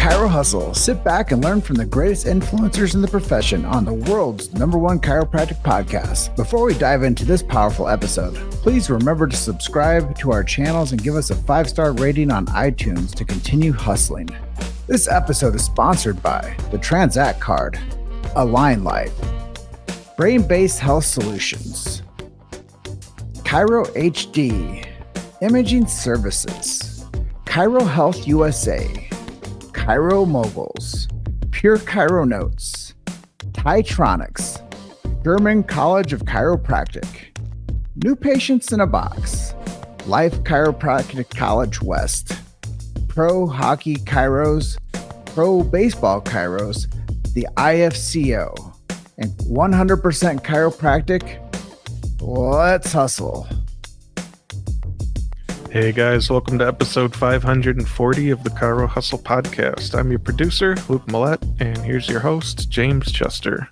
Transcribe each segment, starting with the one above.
Chiro Hustle. Sit back and learn from the greatest influencers in the profession on the world's #1 chiropractic podcast. Before we dive into this powerful episode, please remember to subscribe to our channels and give us a 5-star rating on iTunes to continue hustling. This episode is sponsored by the Transact Card, Align Life, Brain-Based Health Solutions, Chiro HD, Imaging Services, Chiro Health USA, Chiro Moguls, Pure Chiro Notes, Titronics, German College of Chiropractic, New Patients in a Box, Life Chiropractic College West, Pro Hockey Chiros, Pro Baseball Chiros, the IFCO, and 100% Chiropractic. Let's hustle. Hey guys, welcome to episode 540 of the Chiro Hustle podcast. I'm your producer, Luke Millette, and here's your host, James Chester.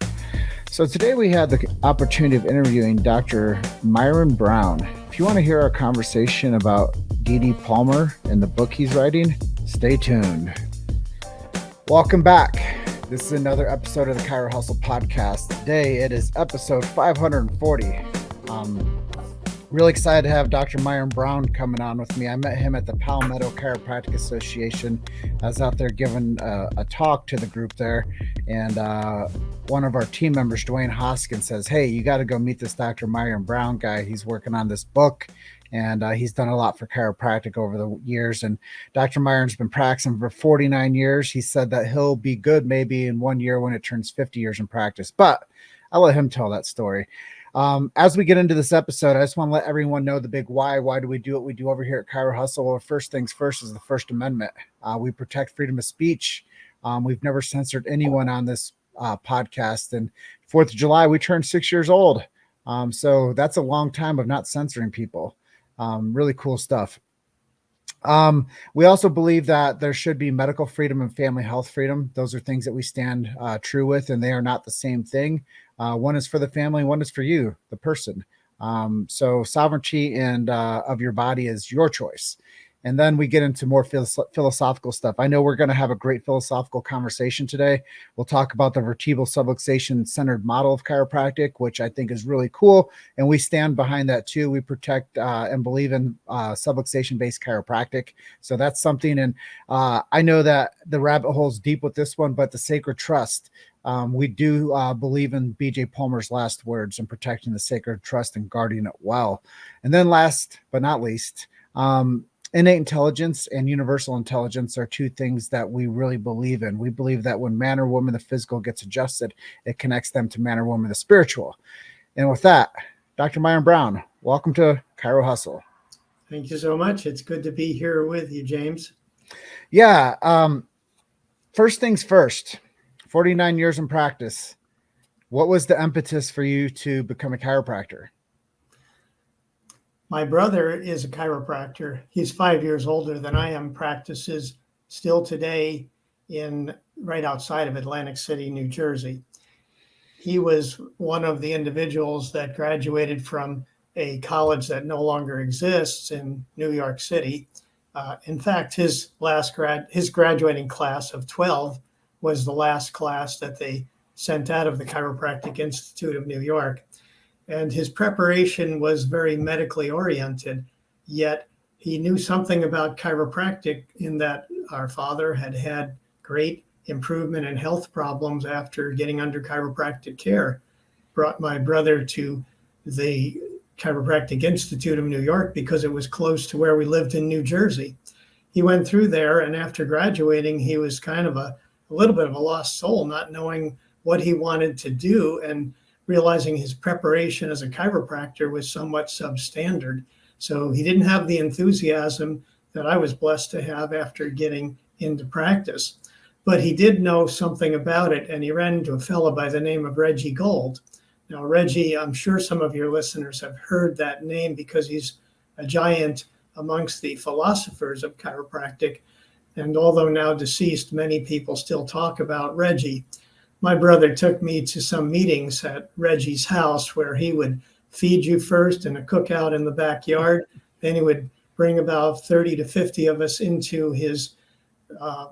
So today we had the opportunity of interviewing Dr. Myron Brown. If you want to hear our conversation about D.D. Palmer and the book he's writing, stay tuned. Welcome back. This is another episode of the Chiro Hustle podcast. Today it is episode 540. Really excited to have Dr. Myron Brown coming on with me. I met him at the Palmetto Chiropractic Association. I was out there giving a talk to the group there, and one of our team members, Dwayne Hoskins, says, "Hey, you got to go meet this Dr. Myron Brown guy. He's working on this book, and he's done a lot for chiropractic over the years. And Dr. Myron's been practicing for 49 years. He said that he'll be good maybe in 1 year when it turns 50 years in practice, but I'll let him tell that story." As we get into this episode, I just want to let everyone know the big why. Why do we do what we do over here at Chiro Hustle? Well, first things first is the First Amendment. We protect freedom of speech. We've never censored anyone on this podcast. And 4th of July, we turned 6 years old. So that's a long time of not censoring people. Really cool stuff. We also believe that there should be medical freedom and family health freedom. Those are things that we stand true with, and they are not the same thing. One is for the family, one is for you, the person. So sovereignty and of your body is your choice. And then we get into more philosophical stuff. I know we're going to have a great philosophical conversation today. We'll talk about the vertebral subluxation centered model of chiropractic, which I think is really cool. And we stand behind that too. We protect and believe in subluxation based chiropractic. So that's something. And I know that the rabbit hole's deep with this one, but the sacred trust, we do believe in B.J. Palmer's last words and protecting the sacred trust and guarding it well. And then last but not least, innate intelligence and universal intelligence are two things that we really believe in. We believe that when man or woman, the physical gets adjusted, it connects them to man or woman, the spiritual. And with that, Dr. Myron Brown, welcome to Chiro Hustle. Thank you so much. It's good to be here with you, James. Yeah. First things first, 49 years in practice. What was the impetus for you to become a chiropractor? My brother is a chiropractor. He's 5 years older than I am, practices still today right outside of Atlantic City, New Jersey. He was one of the individuals that graduated from a college that no longer exists in New York City. In fact, his graduating class of 12 was the last class that they sent out of the Chiropractic Institute of New York. And his preparation was very medically oriented, yet he knew something about chiropractic in that our father had had great improvement in health problems after getting under chiropractic care. Brought my brother to the Chiropractic Institute of New York because it was close to where we lived in New Jersey. He went through there, and after graduating, he was kind of a little bit of a lost soul, not knowing what he wanted to do and realizing his preparation as a chiropractor was somewhat substandard. So he didn't have the enthusiasm that I was blessed to have after getting into practice. But he did know something about it, and he ran into a fellow by the name of Reggie Gold. Now, Reggie, I'm sure some of your listeners have heard that name because he's a giant amongst the philosophers of chiropractic. And although now deceased, many people still talk about Reggie. My brother took me to some meetings at Reggie's house where he would feed you first in a cookout in the backyard. Then he would bring about 30 to 50 of us into his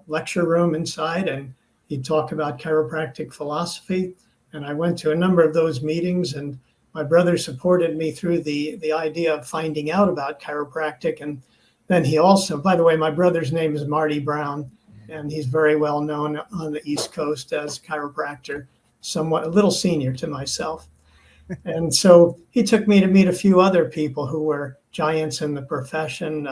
lecture room inside, and he'd talk about chiropractic philosophy. And I went to a number of those meetings, and my brother supported me through the idea of finding out about chiropractic. And then he also, by the way, my brother's name is Marty Brown, and he's very well known on the East Coast as a chiropractor, somewhat a little senior to myself. And so he took me to meet a few other people who were giants in the profession.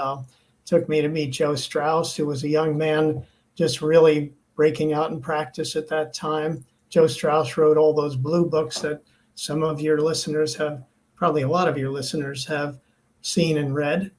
Took me to meet Joe Strauss, who was a young man just really breaking out in practice at that time. Joe Strauss wrote all those blue books that some of your listeners have, probably a lot of your listeners have seen and read.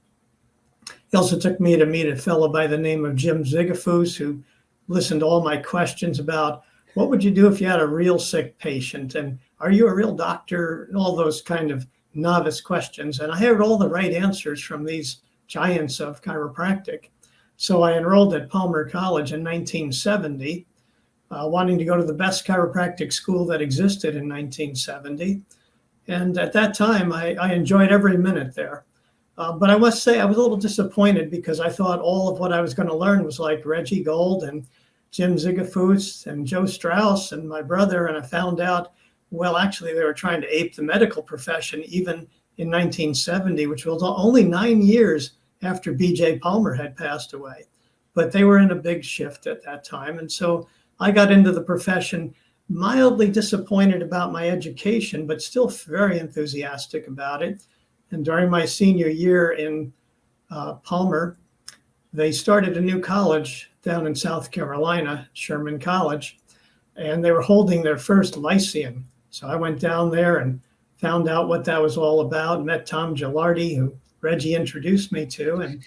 He also took me to meet a fellow by the name of Jim Zigafus, who listened to all my questions about what would you do if you had a real sick patient, and are you a real doctor, and all those kind of novice questions. And I heard all the right answers from these giants of chiropractic. So I enrolled at Palmer College in 1970, wanting to go to the best chiropractic school that existed in 1970. And at that time, I enjoyed every minute there. But I must say I was a little disappointed because I thought all of what I was going to learn was like Reggie Gold and Jim Zigafus and Joe Strauss and my brother. And I found out, well, actually, they were trying to ape the medical profession even in 1970, which was only 9 years after B.J. Palmer had passed away. But they were in a big shift at that time. And so I got into the profession mildly disappointed about my education, but still very enthusiastic about it. And during my senior year in Palmer, they started a new college down in South Carolina, Sherman College, and they were holding their first Lyceum. So I went down there and found out what that was all about, met Tom Gilardi, who Reggie introduced me to. And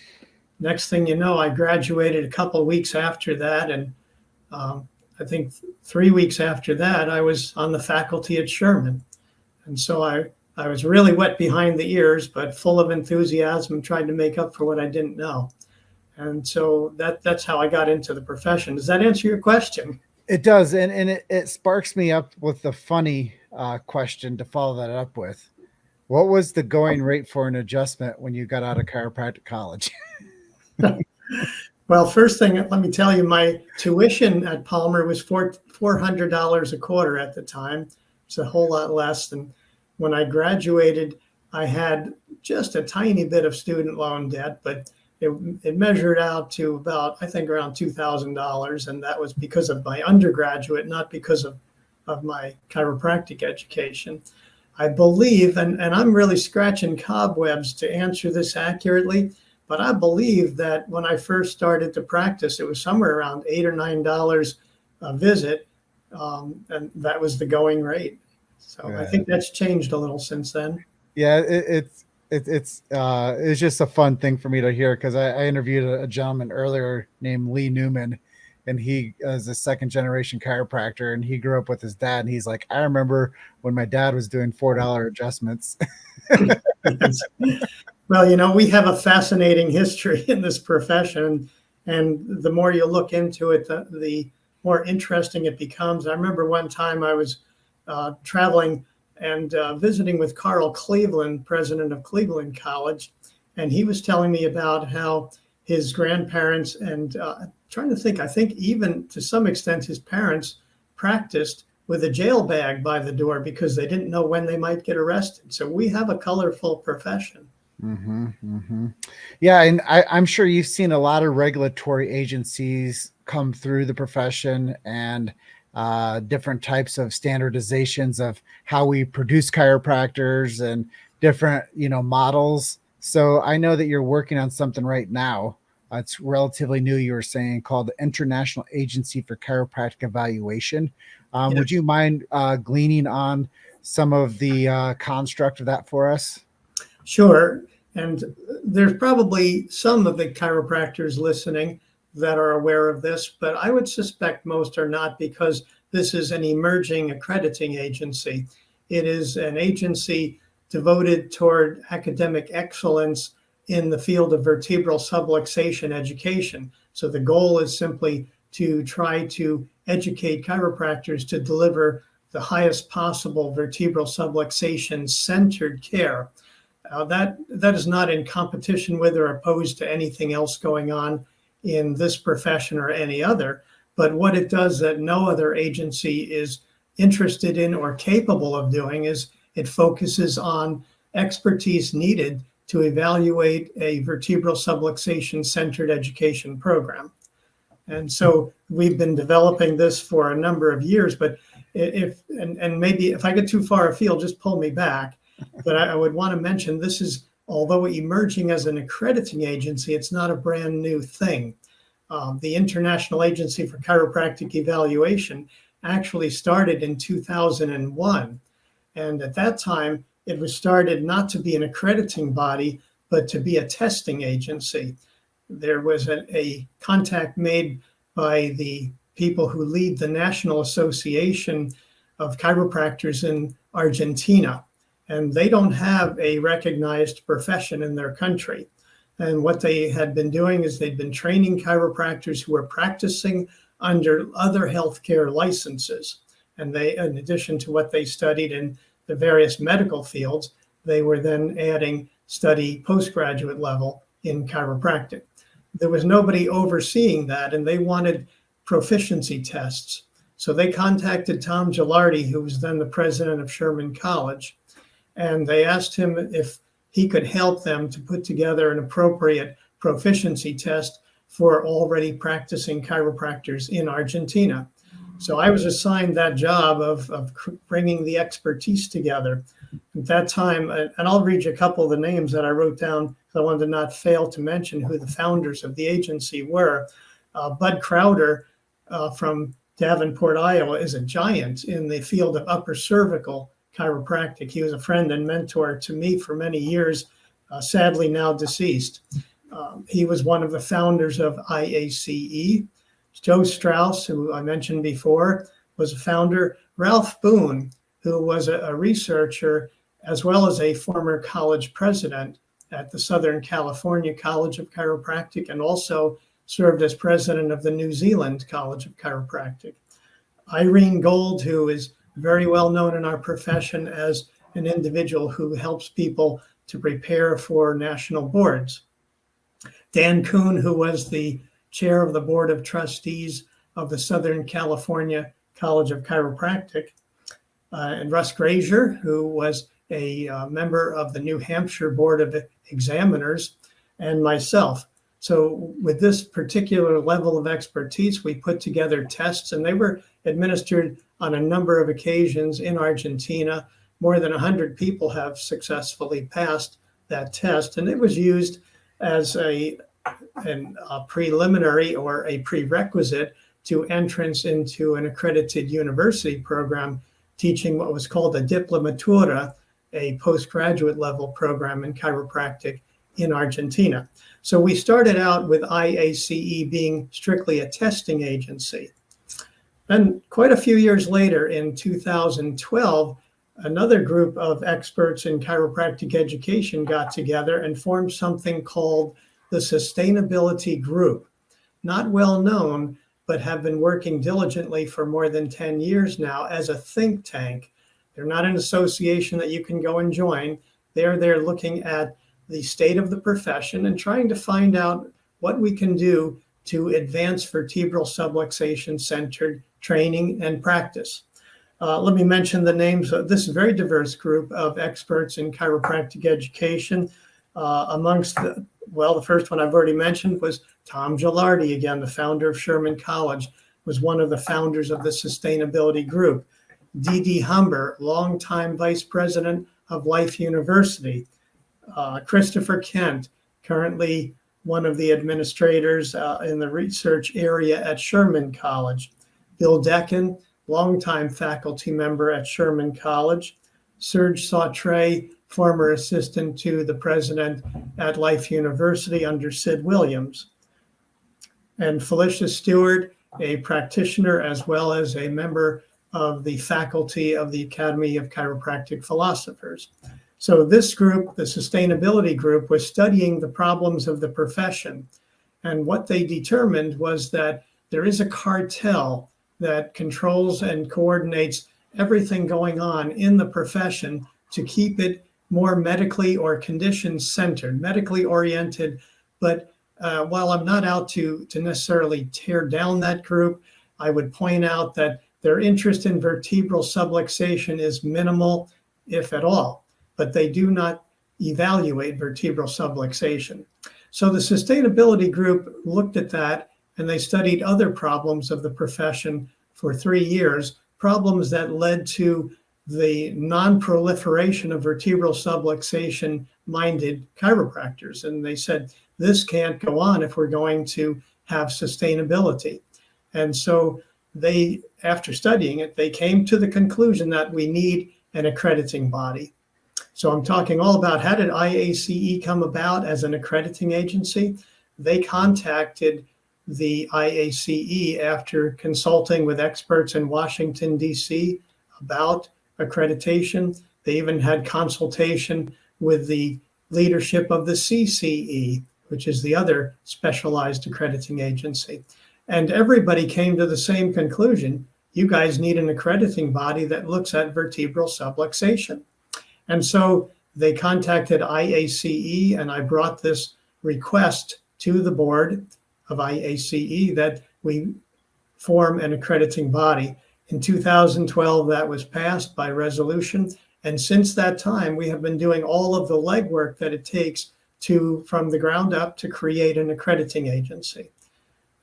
next thing you know, I graduated a couple of weeks after that. And I think 3 weeks after that, I was on the faculty at Sherman. And so I was really wet behind the ears, but full of enthusiasm, trying to make up for what I didn't know. And so that's how I got into the profession. Does that answer your question? It does. And it sparks me up with the funny question to follow that up with. What was the going rate for an adjustment when you got out of chiropractic college? Well, first thing, let me tell you, my tuition at Palmer was $400 a quarter at the time. It's a whole lot less than when I graduated. I had just a tiny bit of student loan debt, but it measured out to about, I think, around $2,000. And that was because of my undergraduate, not because of my chiropractic education. I believe, and I'm really scratching cobwebs to answer this accurately, but I believe that when I first started to practice, it was somewhere around $8 or $9 a visit. And that was the going rate. So yeah. I think that's changed a little since then. Yeah, it's just a fun thing for me to hear, because I interviewed a gentleman earlier named Lee Newman, and he is a second generation chiropractor, and he grew up with his dad. And he's like, I remember when my dad was doing $4 adjustments. Well, we have a fascinating history in this profession, and the more you look into it, the more interesting it becomes. I remember one time I was traveling and visiting with Carl Cleveland, president of Cleveland College, and he was telling me about how his grandparents and trying to think, I think even to some extent his parents practiced with a jail bag by the door because they didn't know when they might get arrested. So we have a colorful profession. Mm-hmm, mm-hmm. Yeah, and I'm sure you've seen a lot of regulatory agencies come through the profession, and different types of standardizations of how we produce chiropractors and different, models. So I know that you're working on something right now. It's relatively new, you were saying, called the International Agency for Chiropractic Evaluation. Yes. Would you mind gleaning on some of the construct of that for us? Sure. And there's probably some of the chiropractors listening that are aware of this, but I would suspect most are not, because this is an emerging accrediting agency. It is an agency devoted toward academic excellence in the field of vertebral subluxation education. So the goal is simply to try to educate chiropractors to deliver the highest possible vertebral subluxation centered care. That is not in competition with or opposed to anything else going on in this profession or any other. But what it does that no other agency is interested in or capable of doing is it focuses on expertise needed to evaluate a vertebral subluxation centered education program. And so we've been developing this for a number of years, but maybe if I get too far afield, just pull me back. But I would want to mention this is, although emerging as an accrediting agency, it's not a brand new thing. The International Agency for Chiropractic Evaluation actually started in 2001. And at that time, it was started not to be an accrediting body, but to be a testing agency. There was a contact made by the people who lead the National Association of Chiropractors in Argentina, and they don't have a recognized profession in their country. And what they had been doing is they'd been training chiropractors who were practicing under other healthcare licenses. And they, in addition to what they studied in the various medical fields, they were then adding study postgraduate level in chiropractic. There was nobody overseeing that, and they wanted proficiency tests. So they contacted Tom Gilardi, who was then the president of Sherman College, and they asked him if he could help them to put together an appropriate proficiency test for already practicing chiropractors in Argentina. So I was assigned that job of bringing the expertise together. At that time, and I'll read you a couple of the names that I wrote down, because I wanted to not fail to mention who the founders of the agency were. Bud Crowder from Davenport, Iowa, is a giant in the field of upper cervical chiropractic. He was a friend and mentor to me for many years, sadly now deceased. He was one of the founders of IACE. Joe Strauss, who I mentioned before, was a founder. Ralph Boone, who was a researcher as well as a former college president at the Southern California College of Chiropractic, and also served as president of the New Zealand College of Chiropractic. Irene Gold, who is very well known in our profession as an individual who helps people to prepare for national boards. Dan Kuhn, who was the chair of the Board of Trustees of the Southern California College of Chiropractic, and Russ Grazier, who was a member of the New Hampshire Board of Examiners, and myself. So with this particular level of expertise, we put together tests, and they were administered on a number of occasions in Argentina. More than 100 people have successfully passed that test, and it was used as a preliminary or a prerequisite to entrance into an accredited university program teaching what was called a diplomatura, a postgraduate level program in chiropractic in Argentina. So we started out with IACE being strictly a testing agency. Then quite a few years later, in 2012, another group of experts in chiropractic education got together and formed something called the Sustainability Group. Not well known, but have been working diligently for more than 10 years now as a think tank. They're not an association that you can go and join. They're looking at the state of the profession and trying to find out what we can do to advance vertebral subluxation centered training and practice. Let me mention the names of this very diverse group of experts in chiropractic education. Amongst the first one I've already mentioned was Tom Gilardi, again, the founder of Sherman College, was one of the founders of the Sustainability Group. D.D. Humber, longtime vice president of Life University. Christopher Kent, currently one of the administrators in the research area at Sherman College. Bill Deccan, longtime faculty member at Sherman College. Serge Sautre, former assistant to the president at Life University under Sid Williams. And Felicia Stewart, a practitioner as well as a member of the faculty of the Academy of Chiropractic Philosophers. So this group, the Sustainability Group, was studying the problems of the profession. And what they determined was that there is a cartel that controls and coordinates everything going on in the profession to keep it more medically or condition centered, medically oriented, but while I'm not out to necessarily tear down that group, I would point out that their interest in vertebral subluxation is minimal, if at all, but they do not evaluate vertebral subluxation. So the sustainability group looked at that, and they studied other problems of the profession for 3 years, problems that led to the non-proliferation of vertebral subluxation-minded chiropractors. And they said, this can't go on if we're going to have sustainability. And so they, after studying it, they came to the conclusion that we need an accrediting body. So I'm talking all about how did IACE come about as an accrediting agency? They contacted the IACE after consulting with experts in Washington, D.C. about accreditation. They even had consultation with the leadership of the CCE, which is the other specialized accrediting agency. And everybody came to the same conclusion. You guys need an accrediting body that looks at vertebral subluxation. And so they contacted IACE, and I brought this request to the board of IACE that we form an accrediting body. In 2012, that was passed by resolution. And since that time, we have been doing all of the legwork that it takes to, from the ground up, to create an accrediting agency.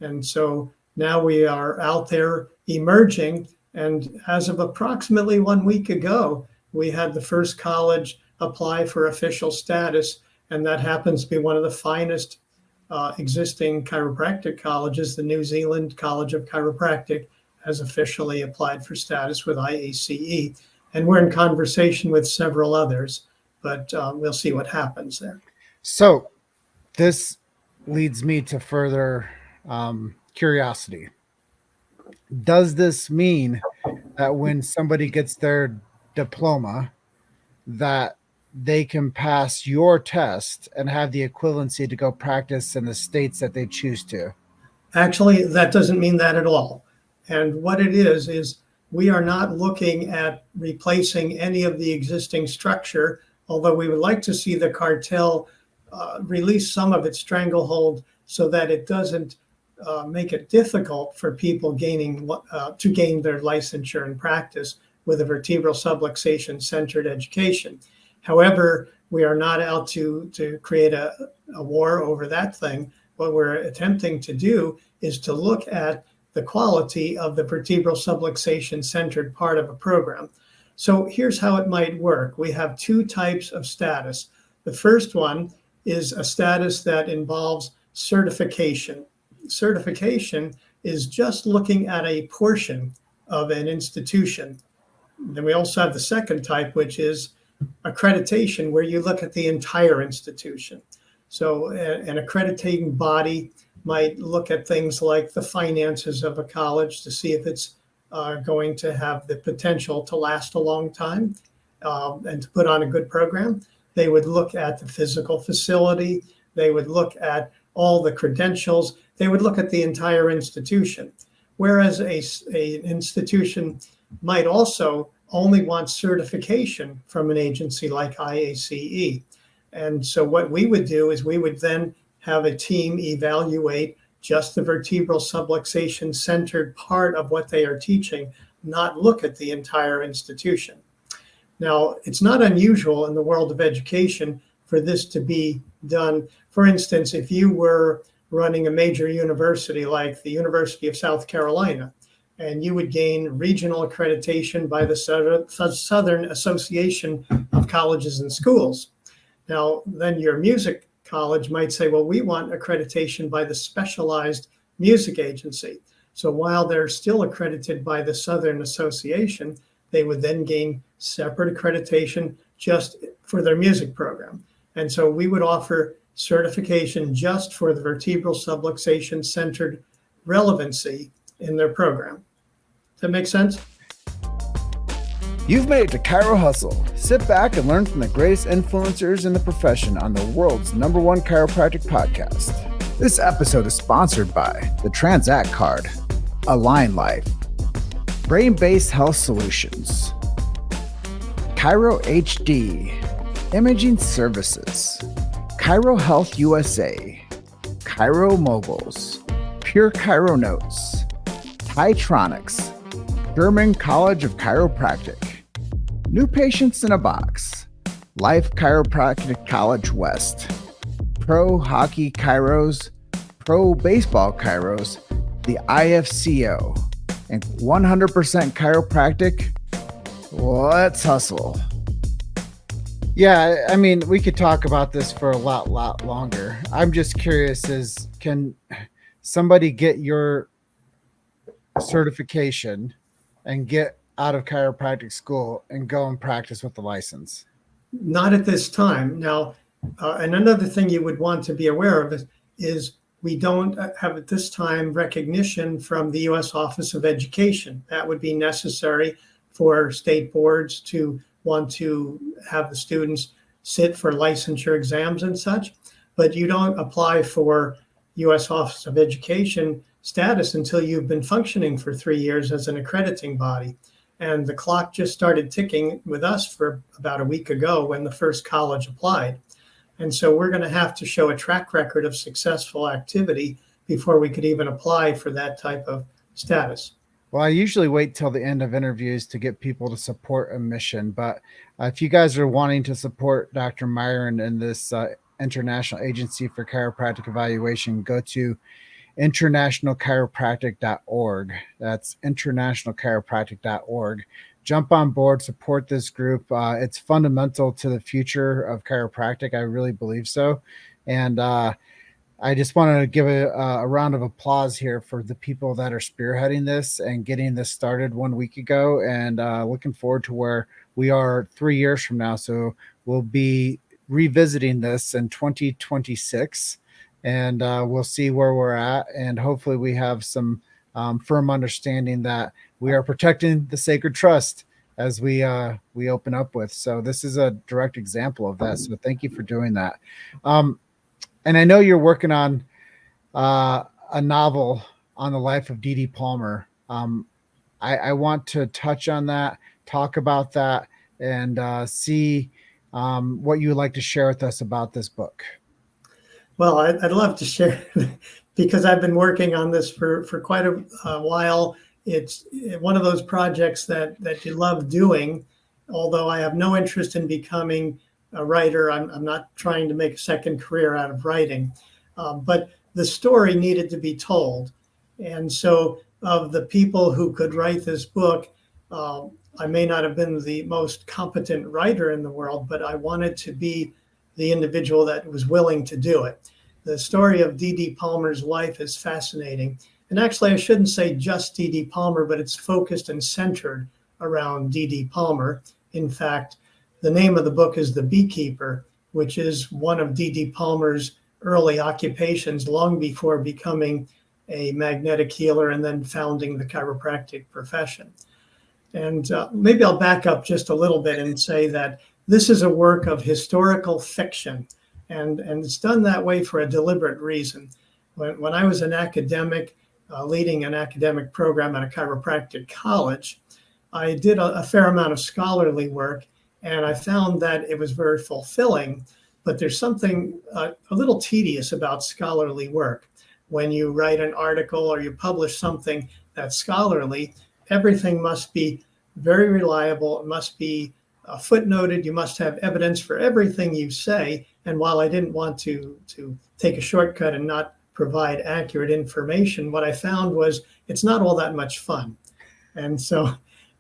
And so now we are out there emerging. And as of approximately 1 week ago, we had the first college apply for official status. And that happens to be one of the finest existing chiropractic colleges. The New Zealand College of Chiropractic has officially applied for status with IACE. And we're in conversation with several others, but we'll see what happens there. So this leads me to further curiosity. Does this mean that when somebody gets their diploma, that they can pass your test and have the equivalency to go practice in the states that they choose to? Actually, that doesn't mean that at all. And what it is we are not looking at replacing any of the existing structure, although we would like to see the cartel release some of its stranglehold so that it doesn't make it difficult for people to gain their licensure and practice with a vertebral subluxation centered education. However, we are not out to create a war over that thing. What we're attempting to do is to look at the quality of the vertebral subluxation centered part of a program. So here's how it might work. We have 2 types of status. The first one is a status that involves certification. Certification is just looking at a portion of an institution. Then we also have the second type, which is accreditation, where you look at the entire institution. So an accrediting body might look at things like the finances of a college to see if it's going to have the potential to last a long time and to put on a good program. They would look at the physical facility. They would look at all the credentials. They would look at the entire institution. Whereas an institution might also only want certification from an agency like IACE. And so what we would do is we would then have a team evaluate just the vertebral subluxation centered part of what they are teaching, not look at the entire institution. Now, it's not unusual in the world of education for this to be done. For instance, if you were running a major university like the University of South Carolina, and you would gain regional accreditation by the Southern Association of Colleges and Schools. Now, then your music college might say, well, we want accreditation by the Specialized Music Agency. So while they're still accredited by the Southern Association, they would then gain separate accreditation just for their music program. And so we would offer certification just for the vertebral subluxation centered relevancy in their program. Does that make sense? You've made it to Chiro Hustle. Sit back and learn from the greatest influencers in the profession on the world's #1 chiropractic podcast. This episode is sponsored by the Transact Card, Align Life, Brain-Based Health Solutions, Chiro HD, Imaging Services, Chiro Health USA, Chiro Moguls, Pure Chiro Notes, Titronics, German College of Chiropractic, New Patients in a Box, Life Chiropractic College West, Pro Hockey Chiros, Pro Baseball Chiros, the IFCO, and 100% Chiropractic. Let's hustle. Yeah, I mean, we could talk about this for a lot longer. I'm just curious, can somebody get your certification and get out of chiropractic school and go and practice with the license? Not at this time. Now, and another thing you would want to be aware of is we don't have at this time recognition from the U.S. Office of Education. That would be necessary for state boards to want to have the students sit for licensure exams and such, but you don't apply for U.S. Office of Education status until you've been functioning for 3 years as an accrediting body. And the clock just started ticking with us for about a week ago when the first college applied. And so we're going to have to show a track record of successful activity before we could even apply for that type of status. Well, I usually wait till the end of interviews to get people to support a mission. But if you guys are wanting to support Dr. Myron and this International Agency for Chiropractic Evaluation, go to internationalchiropractic.org. That's internationalchiropractic.org. Jump on board, support this group. It's fundamental to the future of chiropractic. I really believe so. And I just want to give a round of applause here for the people that are spearheading this and getting this started 1 week ago, and looking forward to where we are 3 years from now. So we'll be revisiting this in 2026, and we'll see where we're at. And hopefully we have some firm understanding that we are protecting the sacred trust as we open up with. So this is a direct example of that. So thank you for doing that. And I know you're working on a novel on the life of D.D. Palmer. I want to touch on that, talk about that, and see what you would like to share with us about this book. Well, I'd love to share because I've been working on this for quite a while. It's one of those projects that you love doing, although I have no interest in becoming a writer. I'm not trying to make a second career out of writing, but the story needed to be told. And so of the people who could write this book, I may not have been the most competent writer in the world, but I wanted to be the individual that was willing to do it. The story of D.D. Palmer's life is fascinating. And actually, I shouldn't say just D.D. Palmer, but it's focused and centered around D.D. Palmer. In fact, the name of the book is The Beekeeper, which is one of D.D. Palmer's early occupations long before becoming a magnetic healer and then founding the chiropractic profession. And maybe I'll back up just a little bit and say that this is a work of historical fiction, and it's done that way for a deliberate reason. When I was an academic, leading an academic program at a chiropractic college, I did a fair amount of scholarly work, and I found that it was very fulfilling, but there's something a little tedious about scholarly work. When you write an article or you publish something that's scholarly, everything must be very reliable. It must be footnoted. You must have evidence for everything you say. And while I didn't want to take a shortcut and not provide accurate information, what I found was it's not all that much fun. And so,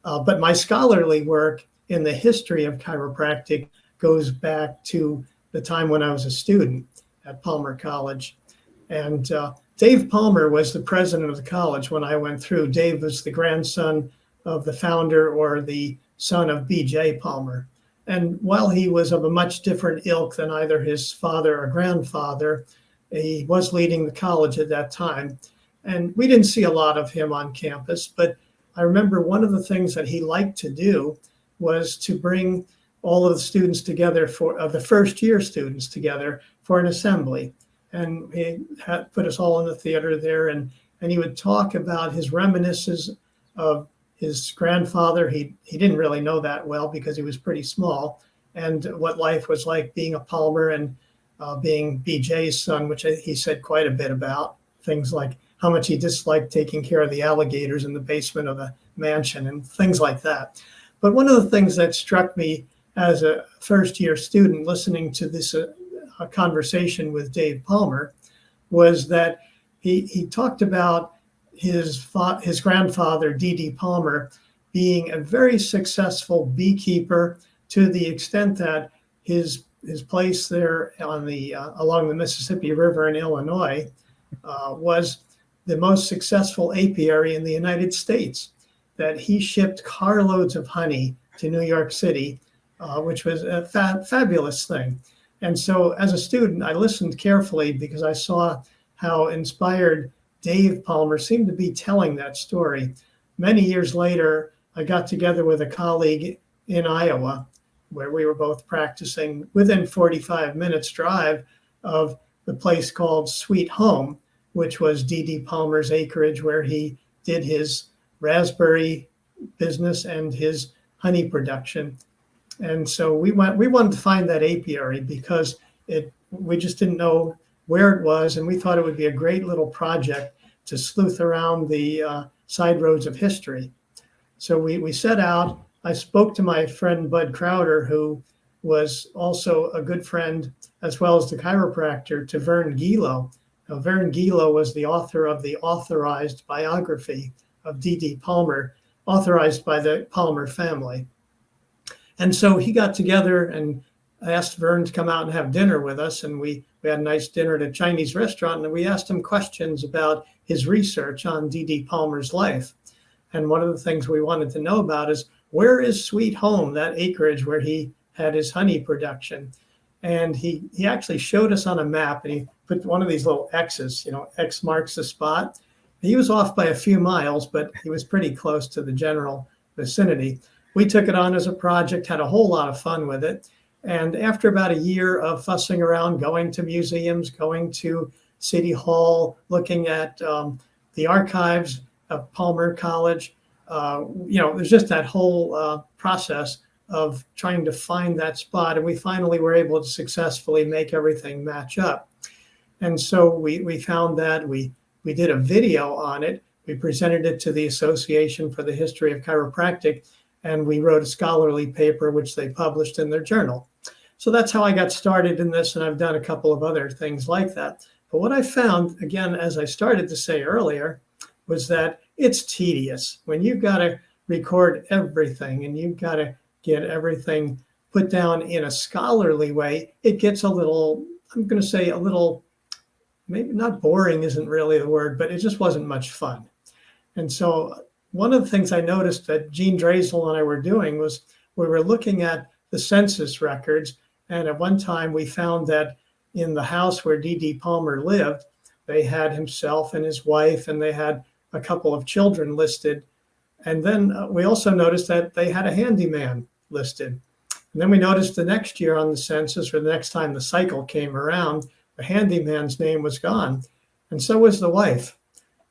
but my scholarly work in the history of chiropractic goes back to the time when I was a student at Palmer College. And Dave Palmer was the president of the college when I went through. Dave was the grandson of the founder or the son of B.J. Palmer. And while he was of a much different ilk than either his father or grandfather, he was leading the college at that time. And we didn't see a lot of him on campus, but I remember one of the things that he liked to do was to bring all of the students together the first year students together for an assembly. And he had put us all in the theater there, and he would talk about his reminiscences of his grandfather. He didn't really know that well because he was pretty small, and what life was like being a Palmer. And being BJ's son, which he said quite a bit about, things like how much he disliked taking care of the alligators in the basement of the mansion and things like that. But one of the things that struck me as a first-year student listening to this conversation with Dave Palmer was that he talked about his grandfather, D.D. Palmer, being a very successful beekeeper to the extent that his place there on the along the Mississippi River in Illinois was the most successful apiary in the United States. That he shipped carloads of honey to New York City, which was a fabulous thing. And so as a student, I listened carefully because I saw how inspired Dave Palmer seemed to be telling that story. Many years later, I got together with a colleague in Iowa, where we were both practicing within 45 minutes drive of the place called Sweet Home, which was D.D. Palmer's acreage where he did his raspberry business and his honey production. And so we wanted to find that apiary because we just didn't know where it was, and we thought it would be a great little project to sleuth around the side roads of history. So we set out. I spoke to my friend Bud Crowder, who was also a good friend, as well as the chiropractor, to Vern Gilo. Now, Vern Gilo was the author of the authorized biography of D.D. Palmer, authorized by the Palmer family. And so he got together and asked Vern to come out and have dinner with us. And we had a nice dinner at a Chinese restaurant. And we asked him questions about his research on D.D. Palmer's life. And one of the things we wanted to know about is, where is Sweet Home, that acreage where he had his honey production? And he actually showed us on a map, and he put one of these little X's, X marks the spot. He was off by a few miles, but he was pretty close to the general vicinity. We took it on as a project, had a whole lot of fun with it. And after about a year of fussing around, going to museums, going to City Hall, looking at the archives of Palmer College, there's just that whole process of trying to find that spot. And we finally were able to successfully make everything match up. And so we found that we did a video on it. We presented it to the Association for the History of Chiropractic, and we wrote a scholarly paper, which they published in their journal. So that's how I got started in this, and I've done a couple of other things like that. But what I found, again, as I started to say earlier, was that it's tedious. When you've got to record everything and you've got to get everything put down in a scholarly way, it gets a little, I'm going to say a little, maybe not boring isn't really the word, but it just wasn't much fun. And so one of the things I noticed that Gene Drazel and I were doing was we were looking at the census records. And at one time we found that in the house where D.D. Palmer lived, they had himself and his wife, and they had a couple of children listed. And then we also noticed that they had a handyman listed. And then we noticed the next year on the census, or the next time the cycle came around, the handyman's name was gone. And so was the wife.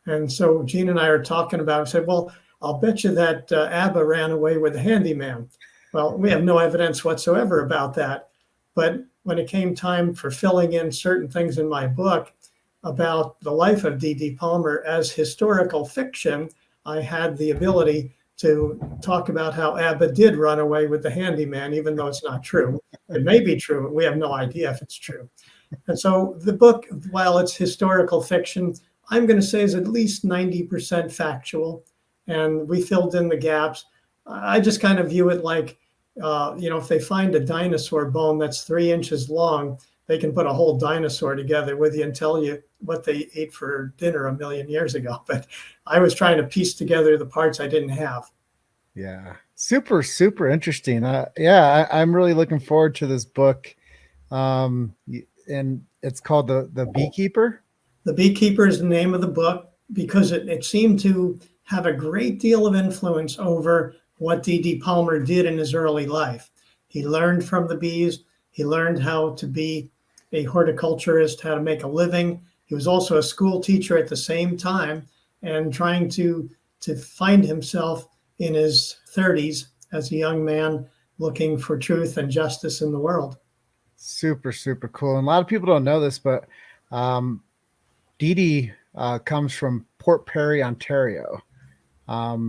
And so Gene and I are talking about it. I said, well, I'll bet you that Abba ran away with the handyman. Well, we have no evidence whatsoever about that. But when it came time for filling in certain things in my book about the life of D.D. Palmer as historical fiction, I had the ability to talk about how Abba did run away with the handyman, even though it's not true. It may be true. We have no idea if it's true. And so the book, while it's historical fiction, I'm going to say is at least 90% factual. And we filled in the gaps. I just kind of view it like, if they find a dinosaur bone that's 3 inches long, they can put a whole dinosaur together with you and tell you what they ate for dinner a million years ago. But I was trying to piece together the parts I didn't have. Yeah. Super, super interesting. I'm really looking forward to this book. And it's called The Beekeeper. The Beekeeper is the name of the book because it seemed to have a great deal of influence over what D.D. Palmer did in his early life. He learned from the bees. He learned how to be a horticulturist, how to make a living. He was also a school teacher at the same time and trying to find himself in his 30s as a young man looking for truth and justice in the world. Super, super cool. And a lot of people don't know this, but Dee comes from Port Perry, Ontario.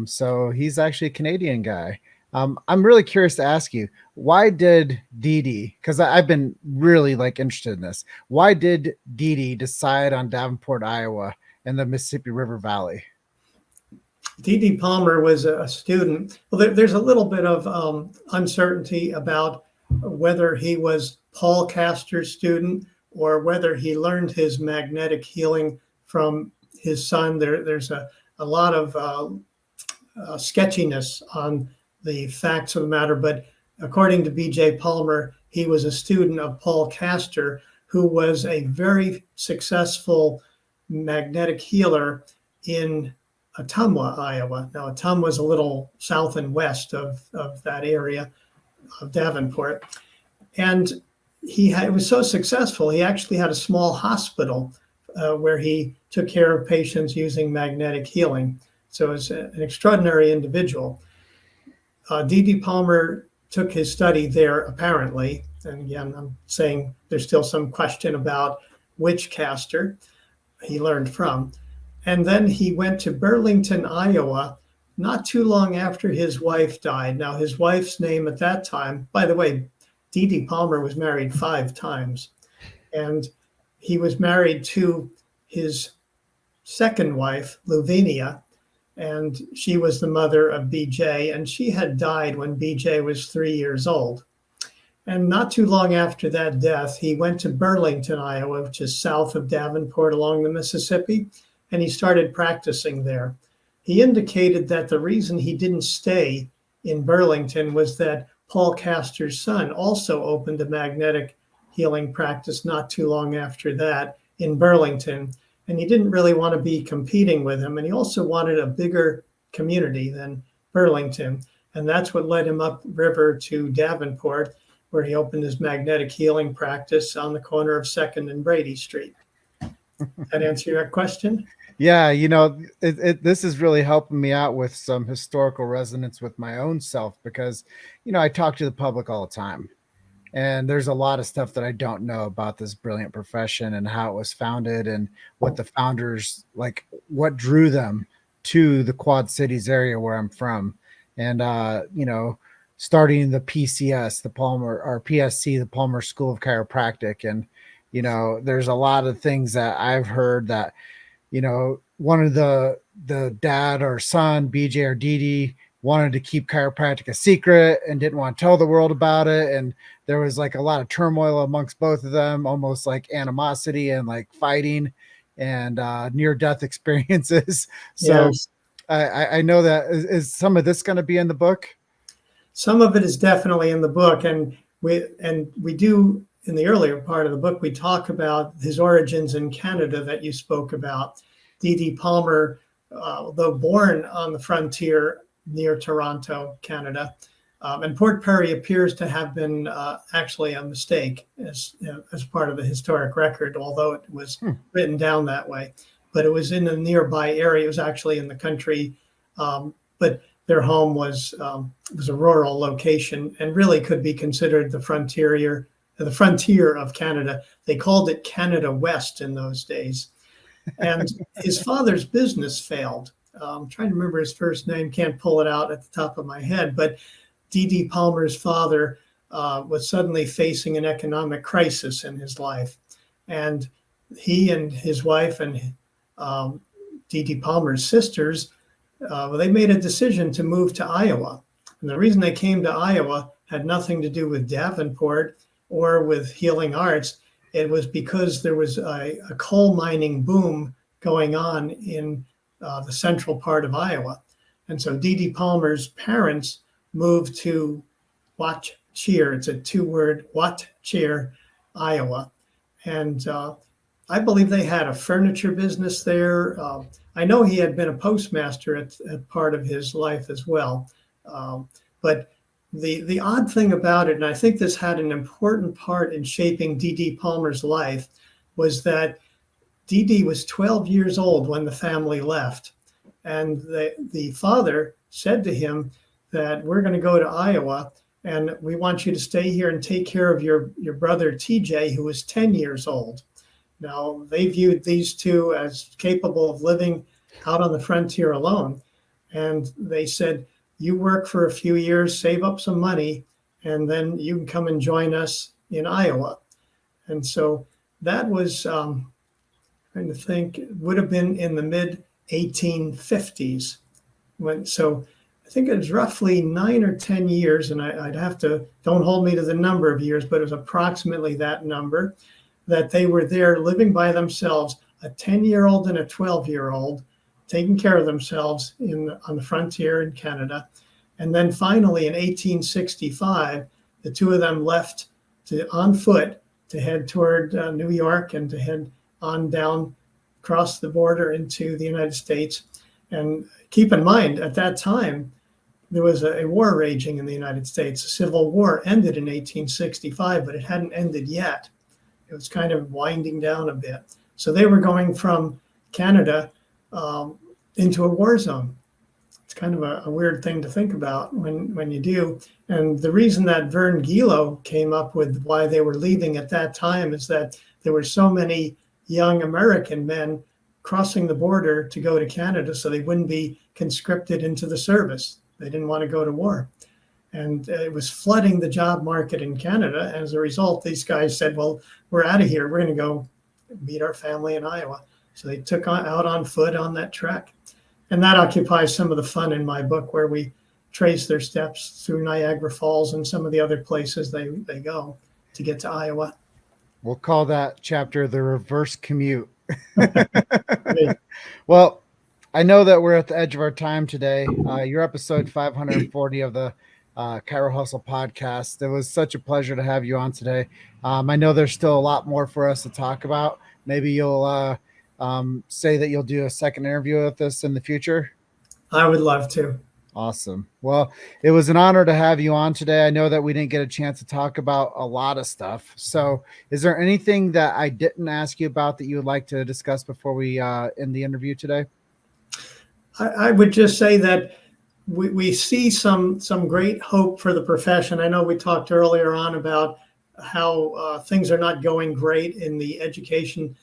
So he's actually a Canadian guy. I'm really curious to ask you, why did Dee, because I've been really like interested in this, why did Dee decide on Davenport, Iowa and the Mississippi River Valley? D.D. Palmer was a student. Well, there's a little bit of uncertainty about whether he was Paul Castor's student or whether he learned his magnetic healing from his son. There's a lot of sketchiness on the facts of the matter, but according to B.J. Palmer, he was a student of Paul Castor, who was a very successful magnetic healer in Ottumwa, Iowa. Now, Ottumwa is a little south and west of that area of Davenport. And it was so successful, he actually had a small hospital where he took care of patients using magnetic healing. So it's an extraordinary individual. D.D. Palmer took his study there, apparently. And again, I'm saying there's still some question about which Castor he learned from. And then he went to Burlington, Iowa, not too long after his wife died. Now, his wife's name at that time, by the way, D.D. Palmer was married 5 times. And he was married to his second wife, Lavinia, and she was the mother of B.J., and she had died when B.J. was 3 years old. And not too long after that death, he went to Burlington, Iowa, which is south of Davenport along the Mississippi, and he started practicing there. He indicated that the reason he didn't stay in Burlington was that Paul Castor's son also opened a magnetic healing practice not too long after that in Burlington, and he didn't really want to be competing with him, and he also wanted a bigger community than Burlington, and that's what led him upriver to Davenport, where he opened his magnetic healing practice on the corner of 2nd and Brady Street. That answer your question? Yeah, this is really helping me out with some historical resonance with my own self because, I talk to the public all the time. And there's a lot of stuff that I don't know about this brilliant profession and how it was founded and what the founders, like what drew them to the Quad Cities area where I'm from. And, starting the PCS, the Palmer, or PSC, the Palmer School of Chiropractic. And, there's a lot of things that I've heard that, one of the dad or son, BJ or Dee, wanted to keep chiropractic a secret and didn't want to tell the world about it. And there was like a lot of turmoil amongst both of them, almost like animosity and like fighting and near-death experiences. So yes. I know that is some of this going to be in the book? Some of it is definitely in the book. And we do, in the earlier part of the book, we talk about his origins in Canada that you spoke about. D.D. Palmer, though born on the frontier near Toronto, Canada, and Port Perry appears to have been actually a mistake as part of the historic record, although it was written down that way. But it was in a nearby area. It was actually in the country, but their home was a rural location and really could be considered the frontier of Canada. They called it Canada West in those days. And his father's business failed. I'm trying to remember his first name, can't pull it out at the top of my head, but D.D. Palmer's father was suddenly facing an economic crisis in his life. And he and his wife and D.D. Palmer's sisters, they made a decision to move to Iowa. And the reason they came to Iowa had nothing to do with Davenport or with healing arts. It was because there was a coal mining boom going on in the central part of Iowa. And so D.D. Palmer's parents moved to Watchir. It's a 2-word, Watchir, Iowa. And I believe they had a furniture business there. I know he had been a postmaster at part of his life as well. But the odd thing about it, and I think this had an important part in shaping D.D. Palmer's life, was that D.D. was 12 years old when the family left. And the father said to him that we're going to go to Iowa and we want you to stay here and take care of your brother TJ, who is 10 years old. Now, they viewed these two as capable of living out on the frontier alone. And they said, you work for a few years, save up some money, and then you can come and join us in Iowa. And so that was, trying to think, it would have been in the mid 1850s. So I think it was roughly 9 or 10 years, and I'd have to, don't hold me to the number of years, but it was approximately that number, that they were there living by themselves, a 10-year-old and a 12-year-old, taking care of themselves on the frontier in Canada. And then finally in 1865, the two of them left on foot to head toward New York and to head on down across the border into the United States. And keep in mind, at that time, there was a war raging in the United States. The Civil War ended in 1865, but it hadn't ended yet. It was kind of winding down a bit. So they were going from Canada into a war zone. It's kind of a weird thing to think about when you do. And the reason that Vern Gilo came up with why they were leaving at that time is that there were so many young American men crossing the border to go to Canada so they wouldn't be conscripted into the service. They didn't want to go to war. And it was flooding the job market in Canada. As a result, these guys said, well, we're out of here. We're going to go meet our family in Iowa. So they took out on foot on that trek. And that occupies some of the fun in my book, where we trace their steps through Niagara Falls and some of the other places they go to get to Iowa. We'll call that chapter the reverse commute. Well, I know that we're at the edge of our time today. You're episode 540 of the Chiro Hustle podcast. It was such a pleasure to have you on today. I know there's still a lot more for us to talk about. Maybe you'll say that you'll do a second interview with us in the future. I would love to. Awesome. Well, it was an honor to have you on today. I know that we didn't get a chance to talk about a lot of stuff. So is there anything that I didn't ask you about that you would like to discuss before we end the interview today? I would just say that we see some great hope for the profession. I know we talked earlier on about how things are not going great in the education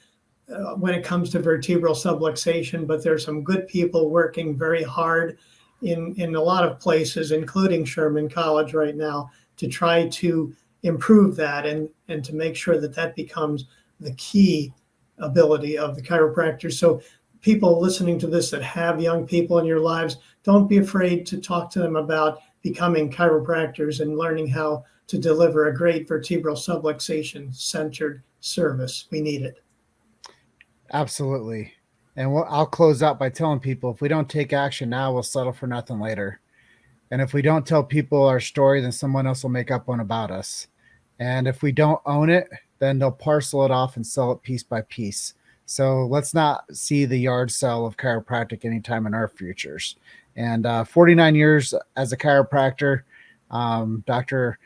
when it comes to vertebral subluxation, but there's some good people working very hard in a lot of places, including Sherman College right now, to try to improve that and to make sure that becomes the key ability of the chiropractor. So people listening to this that have young people in your lives, don't be afraid to talk to them about becoming chiropractors and learning how to deliver a great vertebral subluxation centered service. We need it. Absolutely. And I'll close out by telling people, if we don't take action now, we'll settle for nothing later. And if we don't tell people our story, then someone else will make up one about us. And if we don't own it, then they'll parcel it off and sell it piece by piece. So let's not see the yard sale of chiropractic anytime in our futures. And 49 years as a chiropractor, Dr.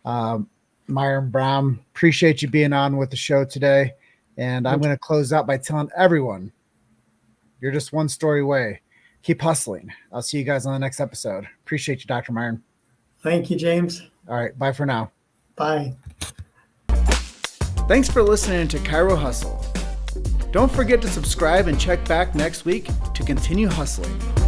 Myron Brown, appreciate you being on with the show today. And I'm going to close out by telling everyone, you're just one story away. Keep hustling. I'll see you guys on the next episode. Appreciate you, Dr. Myron. Thank you, James. All right. Bye for now. Bye. Thanks for listening to Chiro Hustle. Don't forget to subscribe and check back next week to continue hustling.